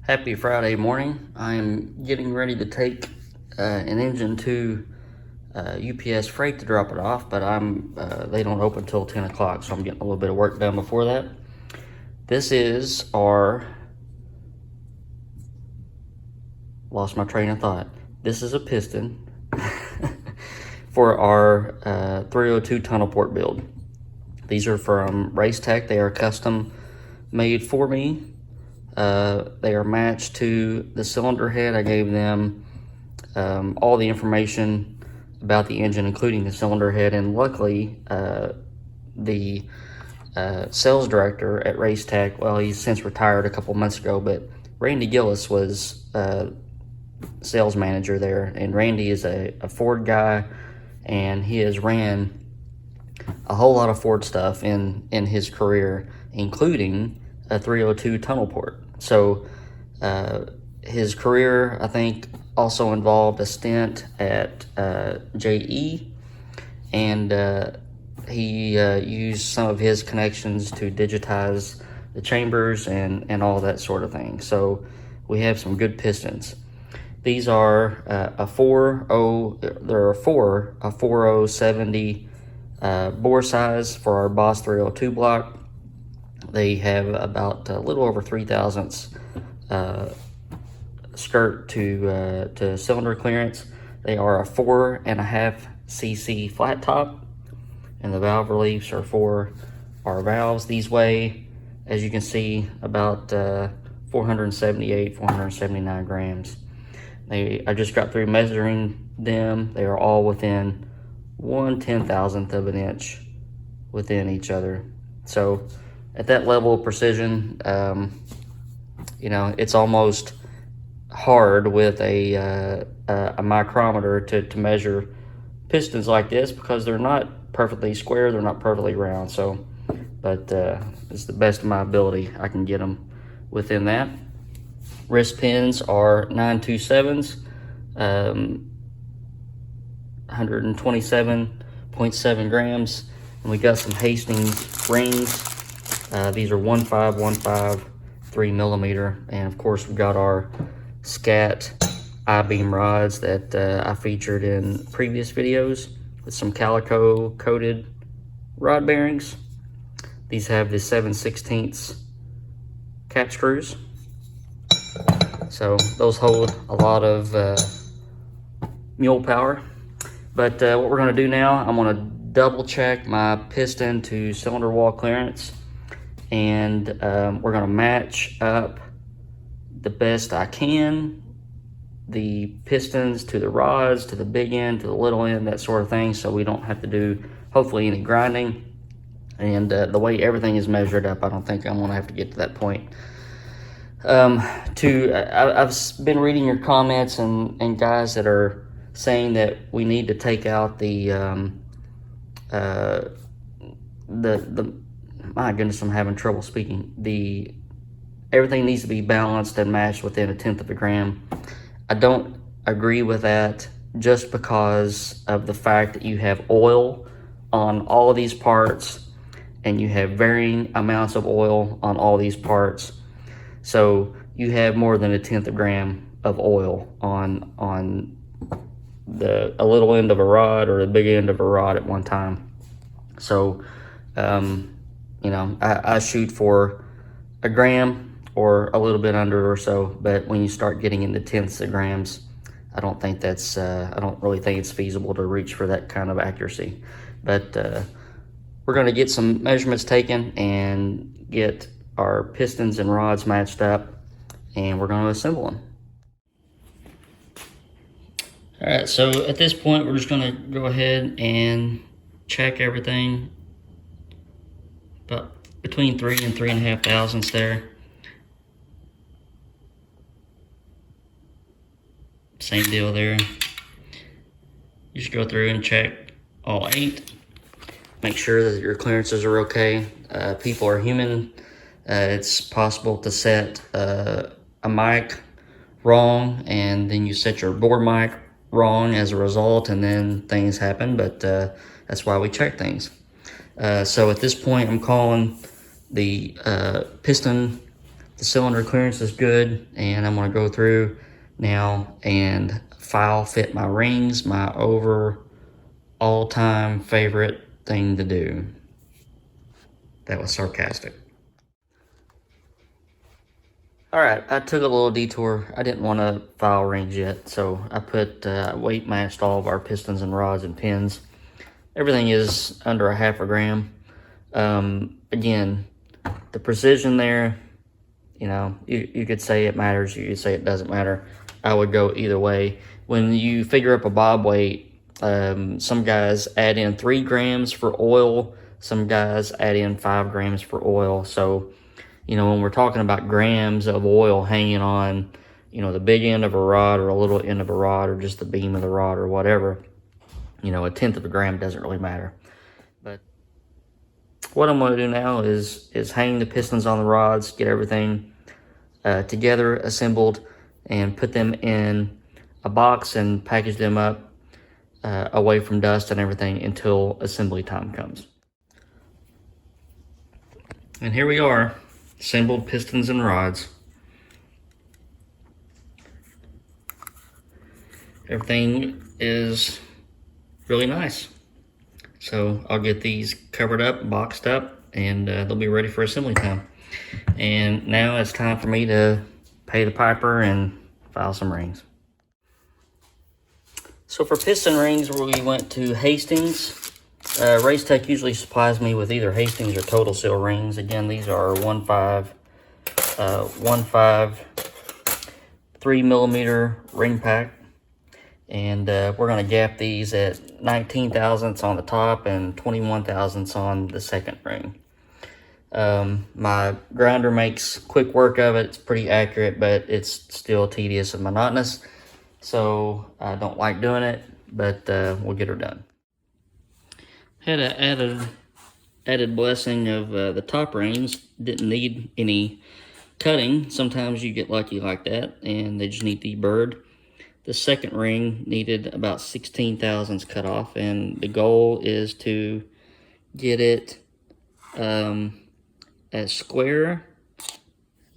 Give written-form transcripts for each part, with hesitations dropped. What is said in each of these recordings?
Happy Friday morning. I am getting ready to take an engine to UPS Freight to drop it off, but they don't open till 10 o'clock, so I'm getting a little bit of work done before that. This is our, lost my train of thought. This is a piston for our 302 tunnel port build. These are from Racetec. They are custom made for me. They are matched to the cylinder head. I gave them all the information about the engine, including the cylinder head, and luckily the sales director at Racetec, well, he's since retired a couple months ago, but Randy Gillis was sales manager there, and Randy is a Ford guy, and he has ran a whole lot of Ford stuff in his career, including a 302 tunnel port. So his career, I think, also involved a stint at JE, and he used some of his connections to digitize the chambers and all that sort of thing. So we have some good pistons. These are a 4070 bore size for our Boss 302 block. They have about a little over 3 thousandths skirt to cylinder clearance. They are a 4.5 cc flat top, and the valve reliefs are for our valves. These weigh, as you can see, about 479 grams. I just got through measuring them. They are all within 1/10,000th of an inch within each other. So at that level of precision, you know, it's almost hard with a micrometer to measure pistons like this, because they're not perfectly square, they're not perfectly round. So, but it's the best of my ability. I can get them within that. Wrist pins are 927s, 127.7 grams, and we got some Hastings rings. These are 1515 3mm, and of course we got our Scat I-beam rods that I featured in previous videos with some calico coated rod bearings. These have the 7/16 cap screws, so those hold a lot of mule power. But what we're going to do now, I'm going to double check my piston to cylinder wall clearance, and we're going to match up the best I can the pistons to the rods, to the big end, to the little end, that sort of thing, so we don't have to do, hopefully, any grinding. And the way everything is measured up, I don't think I'm going to have to get to that point. I've been reading your comments and guys that are saying that we need to take out the my goodness, I'm having trouble speaking. Everything needs to be balanced and matched within 1/10 of a gram. I don't agree with that, just because of the fact that you have oil on all of these parts, and you have varying amounts of oil on all these parts. So you have more than 1/10 of a gram of oil on a little end of a rod or the big end of a rod at one time. So you know, I shoot for a gram or a little bit under or so, but when you start getting into tenths of grams, I don't think that's I don't really think it's feasible to reach for that kind of accuracy. But we're going to get some measurements taken and get our pistons and rods matched up, and we're going to assemble them. All right, so at this point, we're just going to go ahead and check everything about between 3 and 3.5 thousandths there. Same deal there. You just go through and check all 8. Make sure that your clearances are okay. People are human. It's possible to set a mic wrong, and then you set your bore mic wrong as a result, and then things happen, but that's why we check things. So at this point, I'm calling the piston The cylinder clearance is good, and I'm going to go through now and file fit my rings, my all-time favorite thing to do. That was sarcastic. All right, I took a little detour. I didn't want to file rings yet, so I put weight matched all of our pistons and rods and pins. Everything is under a half a gram. Again, the precision there, you know, you could say it matters, you could say it doesn't matter. I would go either way. When you figure up a bob weight, some guys add in 3 grams for oil, some guys add in 5 grams for oil. So, you know, when we're talking about grams of oil hanging on, you know, the big end of a rod or a little end of a rod or just the beam of the rod or whatever, you know, 1/10 of a gram doesn't really matter. But what I'm going to do now is hang the pistons on the rods, get everything together, assembled, and put them in a box and package them up away from dust and everything until assembly time comes. And here we are, assembled pistons and rods. Everything is really nice. So I'll get these covered up, boxed up, and they'll be ready for assembly time. And now it's time for me to pay the piper and file some rings. So for piston rings, we went to Hastings. Racetec usually supplies me with either Hastings or Total Seal rings. Again, these are 1.5 3mm ring pack. And we're going to gap these at 19 thousandths on the top and 21 thousandths on the second ring. My grinder makes quick work of it. It's pretty accurate, but it's still tedious and monotonous. So I don't like doing it, but we'll get her done. Had an added blessing of the top rings. Didn't need any cutting. Sometimes you get lucky like that, and they just need deburred. The second ring needed about 16 thousandths cut off, and the goal is to get it as square.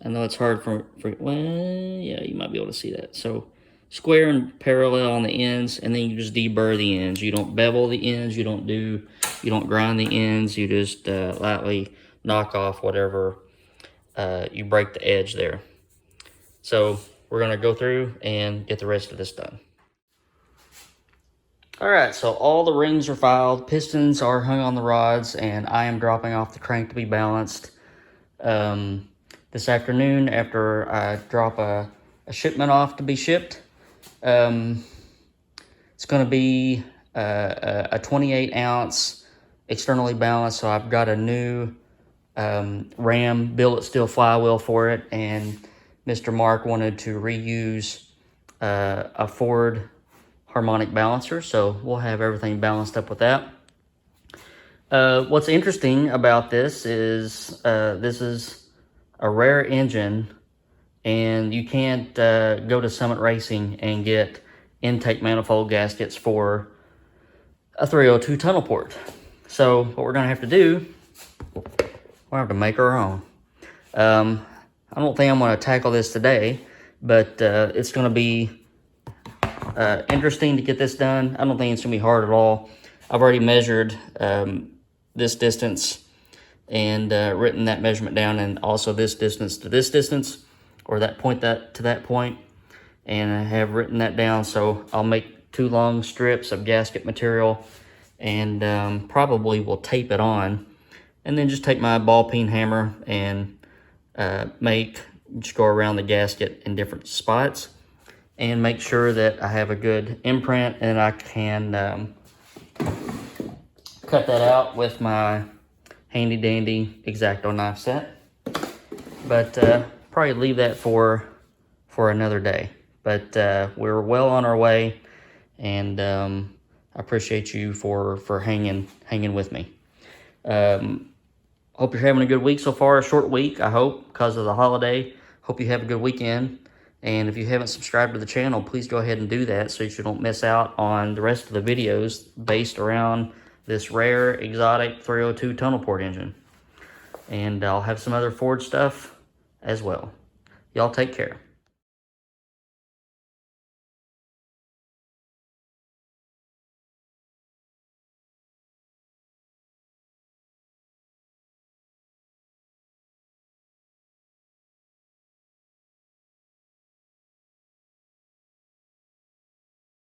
I know it's hard for well, yeah, you might be able to see that. So square and parallel on the ends, and then you just deburr the ends. You don't bevel the ends, you don't grind the ends, you just lightly knock off whatever you break the edge there. So we're going to go through and get the rest of this done. All right, so all the rings are filed, pistons are hung on the rods, and I am dropping off the crank to be balanced this afternoon after I drop a shipment off to be shipped. It's going to be a 28-ounce externally balanced, so I've got a new Ram billet steel flywheel for it, and Mr. Mark wanted to reuse a Ford harmonic balancer, so we'll have everything balanced up with that. What's interesting about this is a rare engine, and you can't go to Summit Racing and get intake manifold gaskets for a 302 tunnel port. So what we're going to have to do, we'll have to make our own. I don't think I'm going to tackle this today, but it's going to be interesting to get this done. I don't think it's going to be hard at all. I've already measured this distance and written that measurement down, and also this distance to this distance, or that point to that point, and I have written that down. So I'll make 2 long strips of gasket material, and probably will tape it on, and then just take my ball peen hammer and just go around the gasket in different spots and make sure that I have a good imprint, and I can cut that out with my handy dandy X-Acto knife set. But probably leave that for another day. But we're well on our way, and I appreciate you for hanging with me. Hope you're having a good week so far. A short week, I hope, because of the holiday. Hope you have a good weekend. And if you haven't subscribed to the channel, please go ahead and do that so you don't miss out on the rest of the videos based around this rare, exotic 302 tunnel port engine. And I'll have some other Ford stuff as well. Y'all take care.